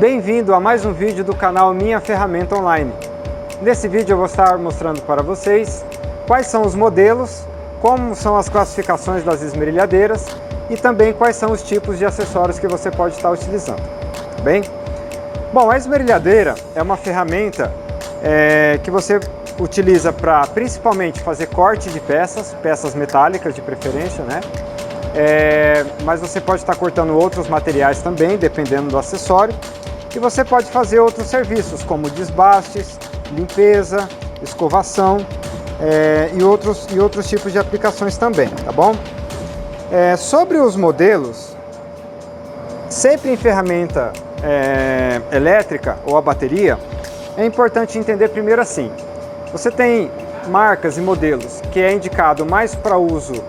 Bem-vindo a mais um vídeo do canal Minha Ferramenta Online. Nesse vídeo eu vou estar mostrando para vocês quais são os modelos, como são as classificações das esmerilhadeiras e também quais são os tipos de acessórios que você pode estar utilizando. Tá bem? Bom, a esmerilhadeira é uma ferramenta que você utiliza para principalmente fazer corte de peças metálicas de preferência, né? Mas você pode estar cortando outros materiais também, dependendo do acessório. E você pode fazer outros serviços, como desbastes, limpeza, escovação e outros tipos de aplicações também, tá bom? Sobre os modelos, sempre em ferramenta elétrica ou a bateria, é importante entender primeiro assim, você tem marcas e modelos que é indicado mais para uso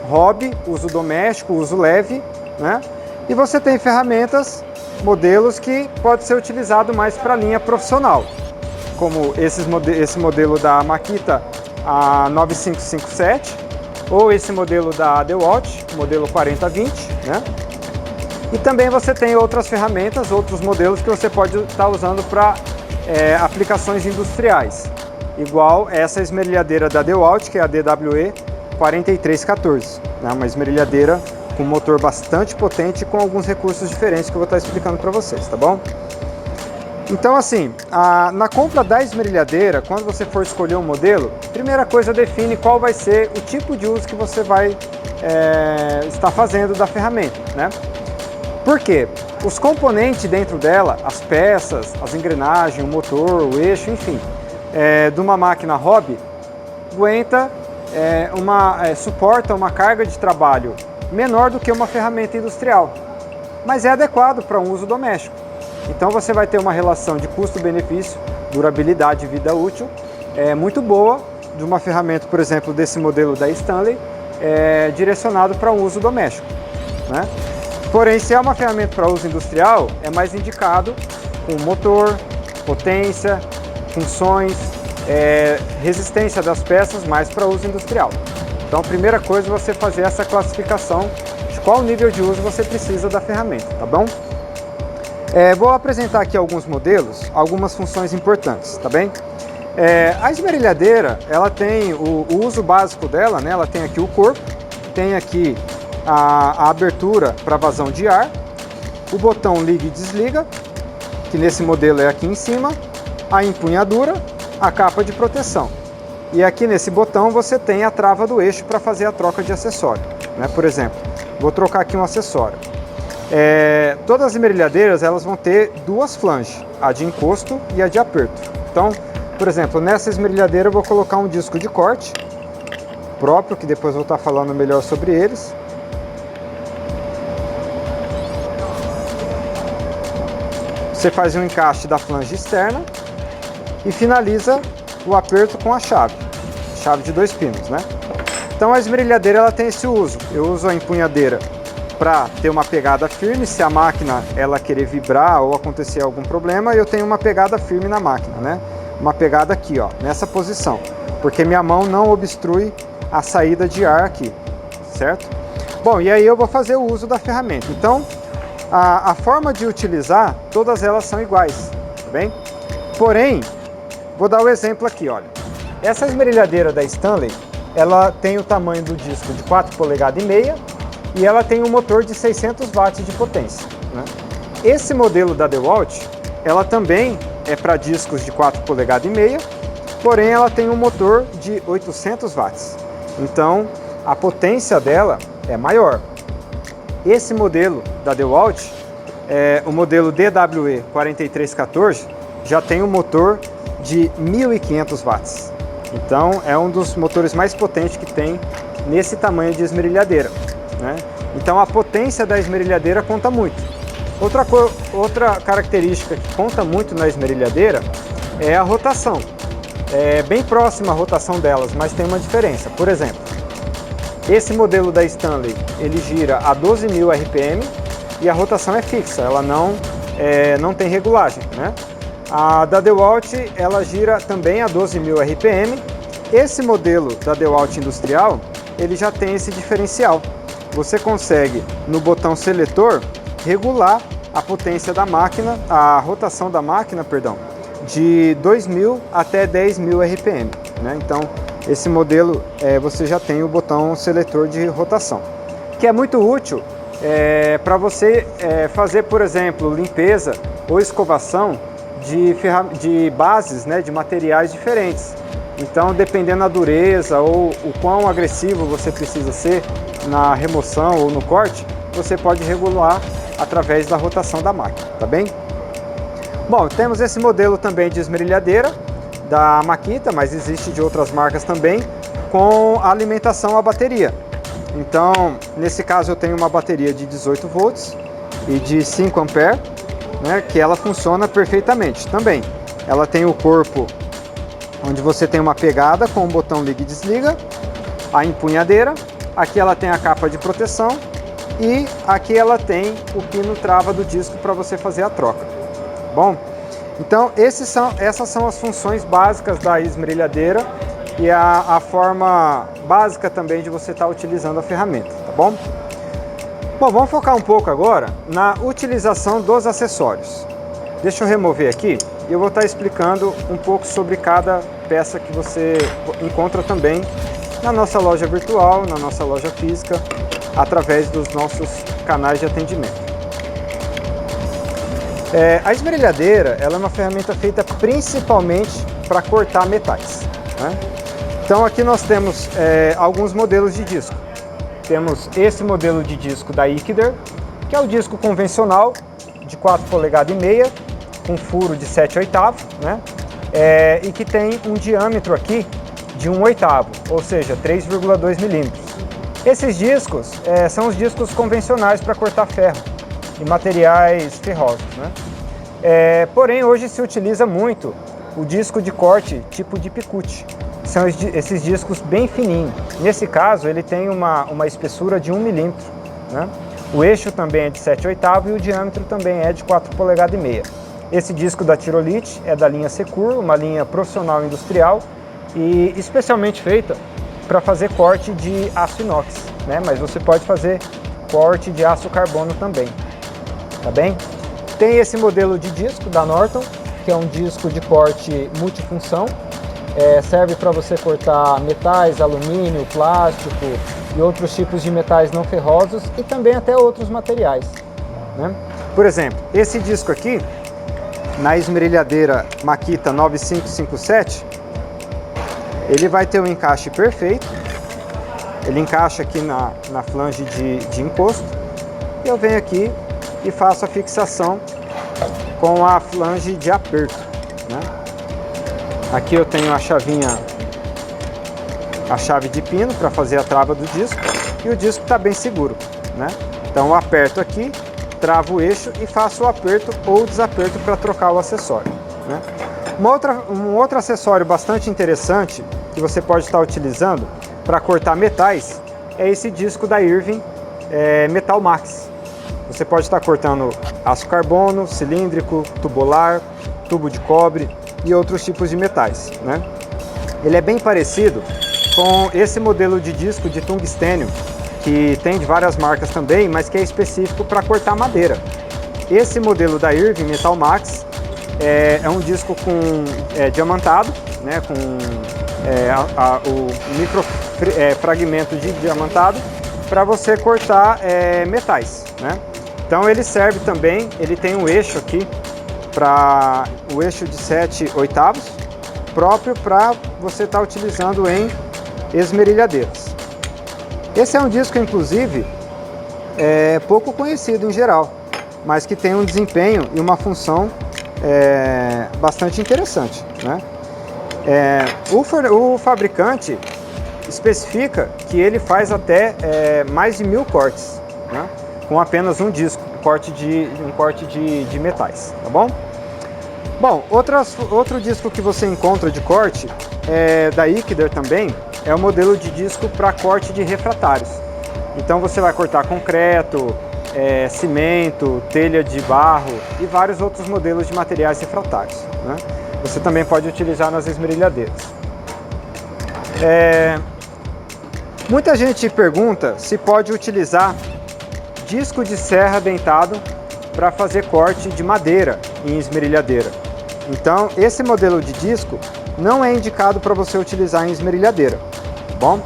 hobby, uso doméstico, uso leve, né? E você tem ferramentas, modelos que pode ser utilizado mais para a linha profissional, como esse modelo da Makita A9557 ou esse modelo da DeWalt, modelo 4020, né? E também você tem outras ferramentas, outros modelos que você pode estar usando para aplicações industriais, igual essa esmerilhadeira da DeWalt, que é a DWE 4314, né? Uma esmerilhadeira com motor bastante potente e com alguns recursos diferentes que eu vou estar explicando para vocês, tá bom? Então assim, na compra da esmerilhadeira, quando você for escolher um modelo, primeira coisa, define qual vai ser o tipo de uso que você vai estar fazendo da ferramenta, né? Por quê? Os componentes dentro dela, as peças, as engrenagens, o motor, o eixo, enfim, de uma máquina hobby, suporta uma carga de trabalho menor do que uma ferramenta industrial, mas é adequado para um uso doméstico. Então você vai ter uma relação de custo-benefício, durabilidade e vida útil muito boa de uma ferramenta, por exemplo, desse modelo da Stanley, direcionado para um uso doméstico, né? Porém, se é uma ferramenta para uso industrial, é mais indicado com motor, potência, funções, resistência das peças, mais para uso industrial. Então, a primeira coisa é você fazer essa classificação de qual nível de uso você precisa da ferramenta, tá bom? Vou apresentar aqui alguns modelos, algumas funções importantes, tá bem? A esmerilhadeira, ela tem o uso básico dela, né? Ela tem aqui o corpo, tem aqui a abertura para vazão de ar, o botão liga e desliga, que nesse modelo é aqui em cima, a empunhadura, a capa de proteção. E aqui nesse botão você tem a trava do eixo para fazer a troca de acessório, né? Por exemplo, vou trocar aqui um acessório. Todas as esmerilhadeiras elas vão ter duas flanges, a de encosto e a de aperto. Então, por exemplo, nessa esmerilhadeira eu vou colocar um disco de corte próprio, que depois vou estar falando melhor sobre eles. Você faz um encaixe da flange externa e finaliza o aperto com a chave de 2 pinos, né? Então a esmerilhadeira ela tem esse uso. Eu uso a empunhadeira para ter uma pegada firme, se a máquina ela querer vibrar ou acontecer algum problema, eu tenho uma pegada firme na máquina, né? Uma pegada aqui, ó, nessa posição, porque minha mão não obstrui a saída de ar aqui, certo? Bom, e aí eu vou fazer o uso da ferramenta. Então, a forma de utilizar, todas elas são iguais, tá bem? Porém, vou dar o exemplo aqui, olha. Essa esmerilhadeira da Stanley, ela tem o tamanho do disco de 4,5 polegadas e ela tem um motor de 600 watts de potência, né? Esse modelo da DeWalt, ela também é para discos de 4,5 polegadas, porém ela tem um motor de 800 watts. Então, a potência dela é maior. Esse modelo da DeWalt, o modelo DWE 4314, já tem um motor de 1.500 watts. Então é um dos motores mais potentes que tem nesse tamanho de esmerilhadeira, né? Então a potência da esmerilhadeira conta muito. Outra característica que conta muito na esmerilhadeira é a rotação. É bem próxima a rotação delas, mas tem uma diferença. Por exemplo, esse modelo da Stanley, ele gira a 12.000 RPM e a rotação é fixa, ela não tem regulagem, né? A da DeWalt, ela gira também a 12.000 RPM. Esse modelo da DeWalt industrial, ele já tem esse diferencial. Você consegue, no botão seletor, regular a potência da máquina, a rotação da máquina, perdão, de 2.000 até 10.000 RPM, né? Então, esse modelo você já tem o botão seletor de rotação, que é muito útil para você fazer, por exemplo, limpeza ou escovação de bases, né, de materiais diferentes. Então, dependendo da dureza ou o quão agressivo você precisa ser na remoção ou no corte, você pode regular através da rotação da máquina, tá bem? Bom, temos esse modelo também de esmerilhadeira da Makita, mas existe de outras marcas também, com alimentação à bateria. Então, nesse caso eu tenho uma bateria de 18 volts e de 5 amperes, né, que ela funciona perfeitamente também. Ela tem o corpo onde você tem uma pegada com o botão liga e desliga, a empunhadeira, aqui ela tem a capa de proteção e aqui ela tem o pino trava do disco para você fazer a troca. Bom, então essas são as funções básicas da esmerilhadeira e a forma básica também de você estar utilizando a ferramenta, tá bom? Bom, vamos focar um pouco agora na utilização dos acessórios. Deixa eu remover aqui e eu vou estar explicando um pouco sobre cada peça que você encontra também na nossa loja virtual, na nossa loja física, através dos nossos canais de atendimento. A esmerilhadeira ela é uma ferramenta feita principalmente para cortar metais, né? Então aqui nós temos alguns modelos de disco. Temos esse modelo de disco da Ikeder, que é o disco convencional de 4,5 polegadas, com furo de 7/8, né? E que tem um diâmetro aqui de 1/8, ou seja, 3,2 milímetros. Esses discos são os discos convencionais para cortar ferro e materiais ferrosos, né? Porém, hoje se utiliza muito o disco de corte tipo de Picut. São esses discos bem fininhos. Nesse caso, ele tem uma espessura de 1 milímetro, né? O eixo também é de 7/8 e o diâmetro também é de 4,5 polegadas. Esse disco da Tirolite é da linha Secur, uma linha profissional industrial e especialmente feita para fazer corte de aço inox, né? Mas você pode fazer corte de aço carbono também, tá bem? Tem esse modelo de disco da Norton, que é um disco de corte multifunção. Serve para você cortar metais, alumínio, plástico e outros tipos de metais não ferrosos e também até outros materiais, né? Por exemplo, esse disco aqui, na esmerilhadeira Makita 9557, ele vai ter um encaixe perfeito. Ele encaixa aqui na flange de encosto. E eu venho aqui e faço a fixação com a flange de aperto, né? Aqui eu tenho a chave de pino para fazer a trava do disco e o disco está bem seguro, né? Então eu aperto aqui, travo o eixo e faço o aperto ou desaperto para trocar o acessório, né? Um outro acessório bastante interessante que você pode estar utilizando para cortar metais é esse disco da Irving Metal Max. Você pode estar cortando aço carbono, cilíndrico, tubular, tubo de cobre e outros tipos de metais, né? Ele é bem parecido com esse modelo de disco de tungstênio, que tem de várias marcas também, mas que é específico para cortar madeira. Esse modelo da Irving Metal Max é um disco com diamantado, né? Com o micro fragmento de diamantado para você cortar metais, né? Então ele serve também, ele tem um eixo aqui, para o eixo de 7/8, próprio para você estar utilizando em esmerilhadeiras. Esse é um disco, inclusive, pouco conhecido em geral, mas que tem um desempenho e uma função bastante interessante, né? O fabricante especifica que ele faz até mais de 1000 cortes, né? Com apenas um disco, um corte de metais, tá bom? Bom, outro disco que você encontra de corte da Ikeder também é o modelo de disco para corte de refratários. Então você vai cortar concreto, cimento, telha de barro e vários outros modelos de materiais refratários, né? Você também pode utilizar nas esmerilhadeiras. Muita gente pergunta se pode utilizar disco de serra dentado para fazer corte de madeira em esmerilhadeira. Então, esse modelo de disco não é indicado para você utilizar em esmerilhadeira, tá bom?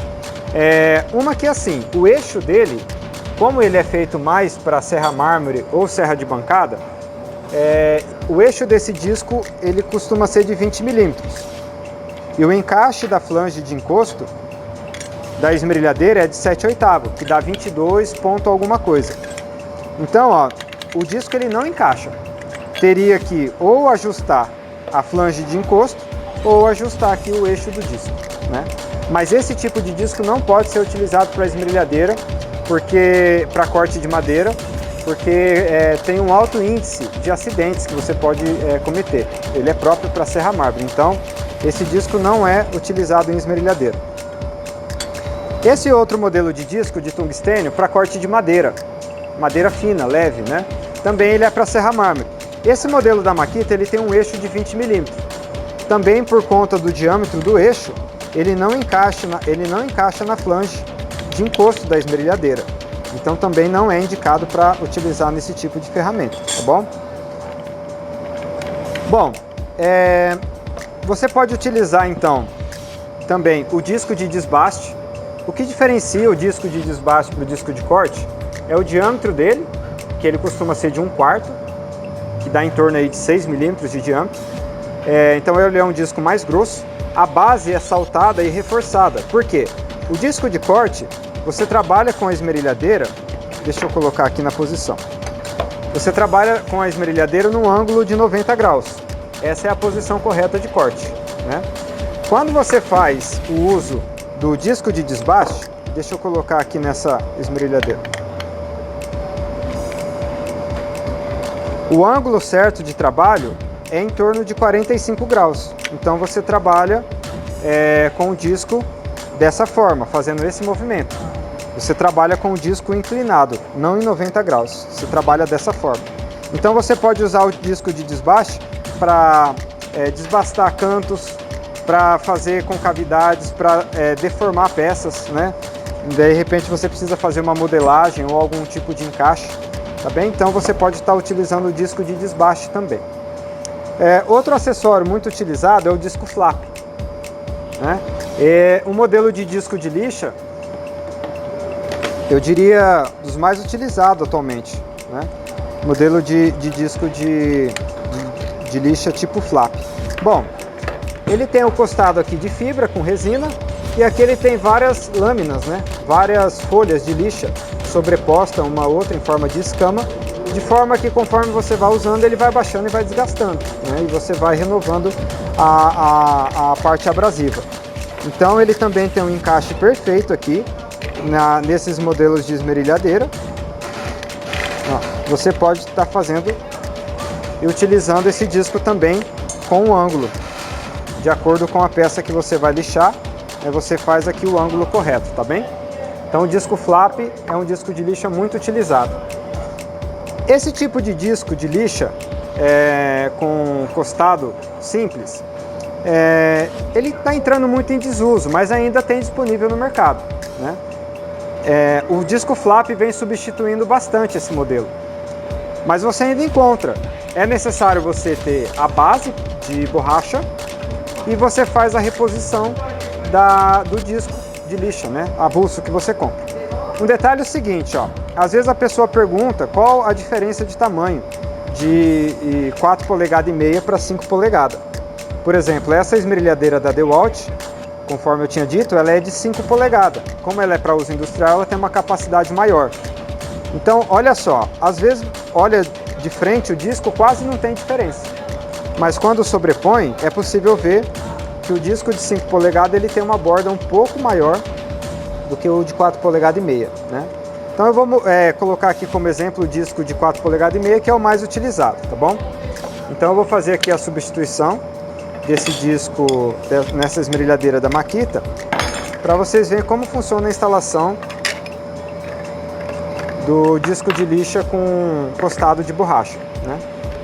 Uma que é assim, o eixo dele, como ele é feito mais para serra mármore ou serra de bancada, o eixo desse disco ele costuma ser de 20 milímetros. E o encaixe da flange de encosto da esmerilhadeira é de 7/8, que dá 22 ponto alguma coisa. Então, ó, o disco ele não encaixa. Teria que ou ajustar a flange de encosto ou ajustar aqui o eixo do disco, né? Mas esse tipo de disco não pode ser utilizado para esmerilhadeira, porque para corte de madeira, porque tem um alto índice de acidentes que você pode cometer. Ele é próprio para serra mármore, então esse disco não é utilizado em esmerilhadeira. Esse outro modelo de disco de tungstênio para corte de madeira, madeira fina, leve, né? Também ele é para serra mármore. Esse modelo da Makita ele tem um eixo de 20 milímetros. Também por conta do diâmetro do eixo, ele não encaixa na flange de encosto da esmerilhadeira. Então também não é indicado para utilizar nesse tipo de ferramenta, tá bom? Bom, você pode utilizar então também o disco de desbaste. O que diferencia o disco de desbaste para o disco de corte é o diâmetro dele, que ele costuma ser de 1/4, que dá em torno aí de 6 milímetros de diâmetro. Então ele é um disco mais grosso. A base é saltada e reforçada. Por quê? O disco de corte, você trabalha com a esmerilhadeira, deixa eu colocar aqui na posição. Você trabalha com a esmerilhadeira num ângulo de 90 graus. Essa é a posição correta de corte, né? Quando você faz o uso do disco de desbaste, deixa eu colocar aqui nessa esmerilhadeira. O ângulo certo de trabalho é em torno de 45 graus. Então você trabalha com o disco dessa forma, fazendo esse movimento. Você trabalha com o disco inclinado, não em 90 graus. Você trabalha dessa forma. Então você pode usar o disco de desbaste para desbastar cantos, para fazer concavidades, para deformar peças, né? De repente você precisa fazer uma modelagem ou algum tipo de encaixe, tá bem? Então você pode estar utilizando o disco de desbaste também. Outro acessório muito utilizado é o disco flap, né? O modelo de disco de lixa, eu diria dos mais utilizados atualmente, né? Modelo de disco de lixa tipo flap. Bom, ele tem o costado aqui de fibra com resina e aqui ele tem várias lâminas, né? Várias folhas de lixa sobreposta uma a outra em forma de escama, de forma que conforme você vai usando ele vai baixando e vai desgastando, né? E você vai renovando a parte abrasiva. Então ele também tem um encaixe perfeito aqui nesses modelos de esmerilhadeira. Você pode estar fazendo e utilizando esse disco também com um ângulo. De acordo com a peça que você vai lixar, você faz aqui o ângulo correto, tá bem? Então o disco flap é um disco de lixa muito utilizado. Esse tipo de disco de lixa com costado simples, ele está entrando muito em desuso, mas ainda tem disponível no mercado, né? O disco flap vem substituindo bastante esse modelo, mas você ainda encontra. É necessário você ter a base de borracha e você faz a reposição do disco de lixa, né? Avulso que você compra. Um detalhe é o seguinte, ó, às vezes a pessoa pergunta qual a diferença de tamanho de 4,5 polegadas para 5 polegadas. Por exemplo, essa esmerilhadeira da DeWalt, conforme eu tinha dito, ela é de 5 polegadas. Como ela é para uso industrial, ela tem uma capacidade maior. Então, olha só, às vezes, olha de frente o disco quase não tem diferença. Mas quando sobrepõe, é possível ver que o disco de 5 polegadas ele tem uma borda um pouco maior do que o de 4,5 polegadas, né? Então eu vou colocar aqui como exemplo o disco de 4,5 polegadas, que é o mais utilizado, tá bom? Então eu vou fazer aqui a substituição desse disco nessa esmerilhadeira da Makita, para vocês verem como funciona a instalação do disco de lixa com costado de borracha, né?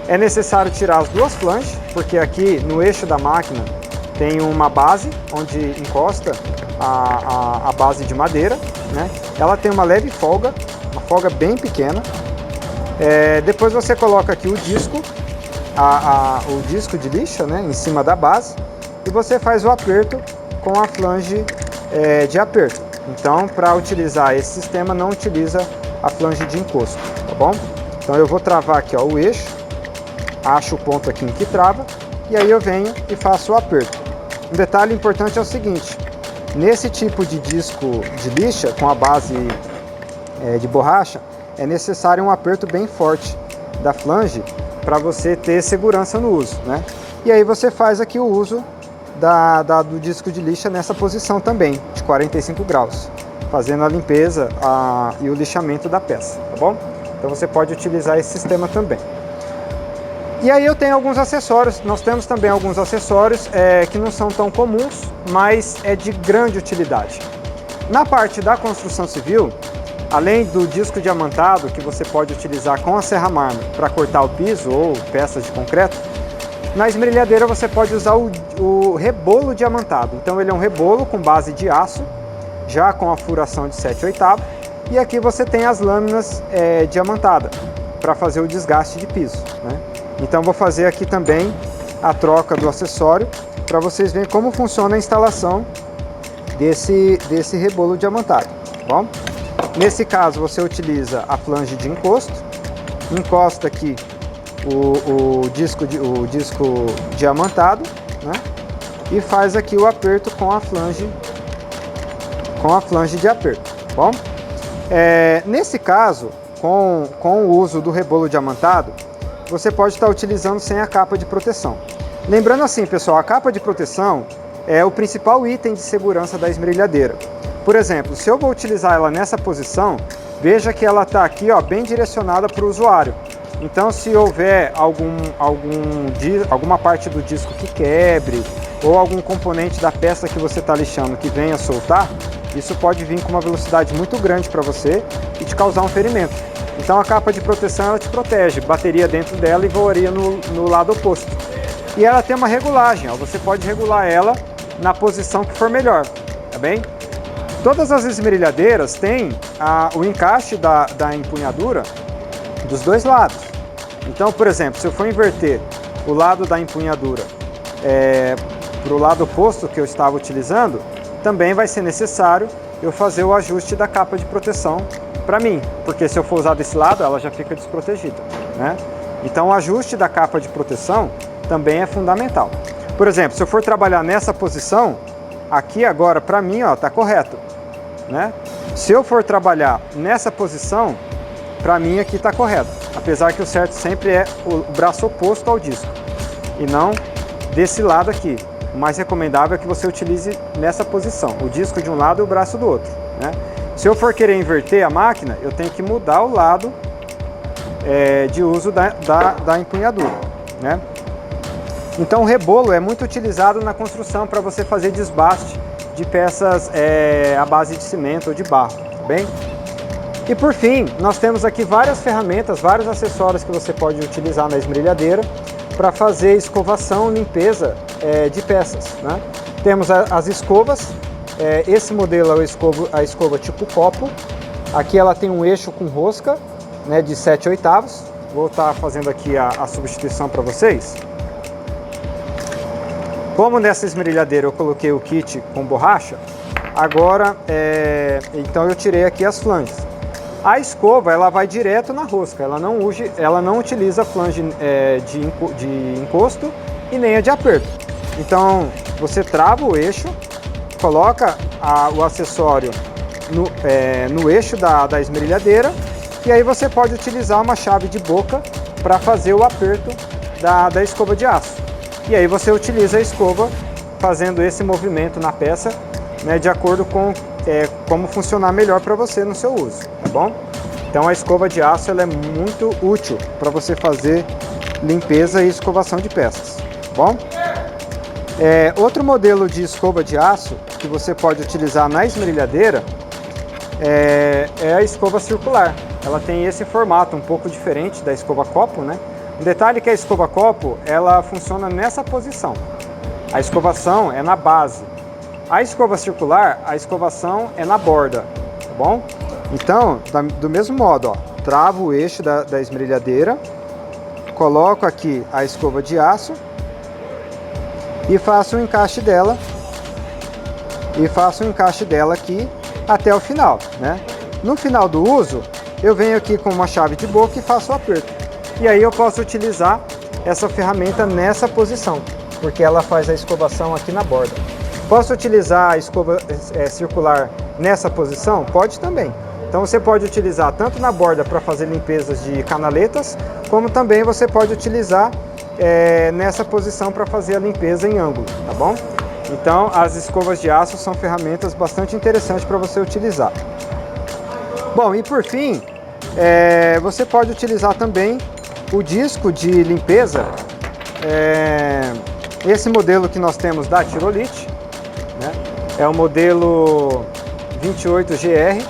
É necessário tirar as duas flanges, porque aqui no eixo da máquina tem uma base onde encosta a base de madeira, né? Ela tem uma leve folga, uma folga bem pequena. Depois você coloca aqui o disco, o disco de lixa, né, em cima da base, e você faz o aperto com a flange de aperto. Então, para utilizar esse sistema, não utiliza a flange de encosto, tá bom? Então eu vou travar aqui, ó, o eixo, acho o ponto aqui em que trava, e aí eu venho e faço o aperto. Um detalhe importante é o seguinte: nesse tipo de disco de lixa, com a base de borracha, é necessário um aperto bem forte da flange para você ter segurança no uso, né? E aí você faz aqui o uso do disco de lixa nessa posição também, de 45 graus, fazendo a limpeza e o lixamento da peça, tá bom? Então você pode utilizar esse sistema também. E aí eu tenho alguns acessórios, nós temos também alguns acessórios que não são tão comuns, mas é de grande utilidade. Na parte da construção civil, além do disco diamantado, que você pode utilizar com a serra mármore para cortar o piso ou peças de concreto, na esmerilhadeira você pode usar o rebolo diamantado. Então ele é um rebolo com base de aço, já com a furação de 7/8, e aqui você tem as lâminas diamantadas para fazer o desgaste de piso, né? Então vou fazer aqui também a troca do acessório para vocês verem como funciona a instalação desse rebolo diamantado, tá bom? Nesse caso você utiliza a flange de encosto, encosta aqui o disco diamantado, né? E faz aqui o aperto com a flange de aperto, tá bom? Nesse caso, com o uso do rebolo diamantado, você pode estar utilizando sem a capa de proteção. Lembrando assim, pessoal, a capa de proteção é o principal item de segurança da esmerilhadeira. Por exemplo, se eu vou utilizar ela nessa posição, veja que ela está aqui, ó, bem direcionada para o usuário. Então, se houver alguma parte do disco que quebre, ou algum componente da peça que você está lixando que venha soltar, isso pode vir com uma velocidade muito grande para você e te causar um ferimento. Então a capa de proteção, ela te protege, bateria dentro dela e voaria no lado oposto. E ela tem uma regulagem, ó, você pode regular ela na posição que for melhor, tá bem? Todas as esmerilhadeiras têm o encaixe da empunhadura dos dois lados. Então, por exemplo, se eu for inverter o lado da empunhadura para o lado oposto que eu estava utilizando, também vai ser necessário eu fazer o ajuste da capa de proteção para mim, porque se eu for usar desse lado, ela já fica desprotegida, né? Então o ajuste da capa de proteção também é fundamental. Por exemplo, se eu for trabalhar nessa posição, aqui agora para mim, ó, tá correto, né? Se eu for trabalhar nessa posição, para mim aqui tá correto, apesar que o certo sempre é o braço oposto ao disco e não desse lado aqui. O mais recomendável é que você utilize nessa posição, o disco de um lado e o braço do outro, né? Se eu for querer inverter a máquina, eu tenho que mudar o lado de uso da empunhadura, né? Então o rebolo é muito utilizado na construção para você fazer desbaste de peças à base de cimento ou de barro, tá bem? E por fim, nós temos aqui várias ferramentas, vários acessórios que você pode utilizar na esmerilhadeira para fazer escovação, limpeza de peças, né? Temos as escovas. Esse modelo é a escova tipo copo. Aqui ela tem um eixo com rosca, né, de 7/8. Vou estar fazendo aqui a substituição para vocês. Como nessa esmerilhadeira eu coloquei o kit com borracha, agora então eu tirei aqui as flanges. A escova ela vai direto na rosca, ela não utiliza a flange de encosto e nem a de aperto. Então você trava o eixo, coloca o acessório no eixo da esmerilhadeira e aí você pode utilizar uma chave de boca para fazer o aperto da escova de aço. E aí você utiliza a escova fazendo esse movimento na peça, né, de acordo com como funcionar melhor para você no seu uso, tá bom? Então a escova de aço ela é muito útil para você fazer limpeza e escovação de peças, tá bom? Outro modelo de escova de aço que você pode utilizar na esmerilhadeira é a escova circular. Ela tem esse formato um pouco diferente da escova copo, né? Um detalhe é que a escova copo ela funciona nessa posição. A escovação é na base. A escova circular, a escovação é na borda, tá bom? Então, do mesmo modo, ó, travo o eixo da esmerilhadeira, coloco aqui a escova de aço e faço o encaixe dela. Aqui até o final, né? No final do uso, eu venho aqui com uma chave de boca e faço o aperto. E aí eu posso utilizar essa ferramenta nessa posição, porque ela faz a escovação aqui na borda. Posso utilizar a escova circular nessa posição? Pode também. Então você pode utilizar tanto na borda para fazer limpezas de canaletas, como também você pode utilizar nessa posição para fazer a limpeza em ângulo, tá bom? Então as escovas de aço são ferramentas bastante interessantes para você utilizar. Bom, e por fim, você pode utilizar também o disco de limpeza, esse modelo que nós temos da Tirolite, né? É o modelo 28GR,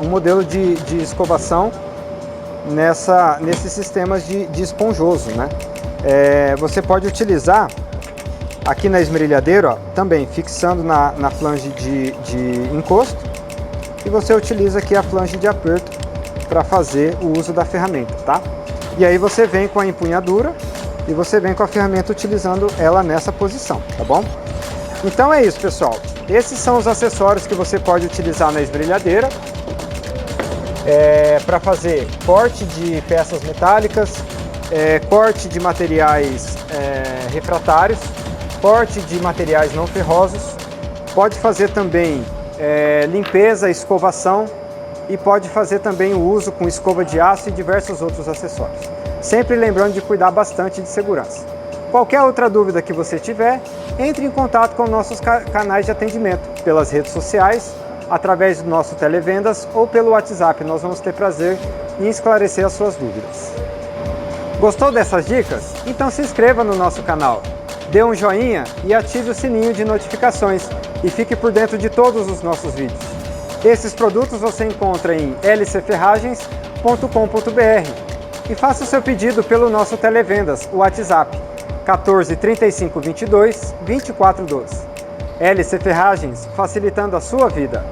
um modelo de escovação nesses sistemas de esponjoso, né? Você pode utilizar aqui na esmerilhadeira, ó, também fixando na flange de encosto, e você utiliza aqui a flange de aperto para fazer o uso da ferramenta, tá? E aí você vem com a empunhadura e você vem com a ferramenta utilizando ela nessa posição, tá bom? Então é isso, pessoal. Esses são os acessórios que você pode utilizar na esmerilhadeira para fazer corte de peças metálicas, corte de materiais refratários, corte de materiais não ferrosos. Pode fazer também limpeza, escovação, e pode fazer também o uso com escova de aço e diversos outros acessórios. Sempre lembrando de cuidar bastante de segurança. Qualquer outra dúvida que você tiver, entre em contato com nossos canais de atendimento, pelas redes sociais, através do nosso televendas ou pelo WhatsApp. Nós vamos ter prazer em esclarecer as suas dúvidas. Gostou dessas dicas? Então se inscreva no nosso canal, dê um joinha e ative o sininho de notificações e fique por dentro de todos os nossos vídeos. Esses produtos você encontra em lcferragens.com.br e faça o seu pedido pelo nosso televendas, o WhatsApp 14 35 22 24 12. LC Ferragens, facilitando a sua vida.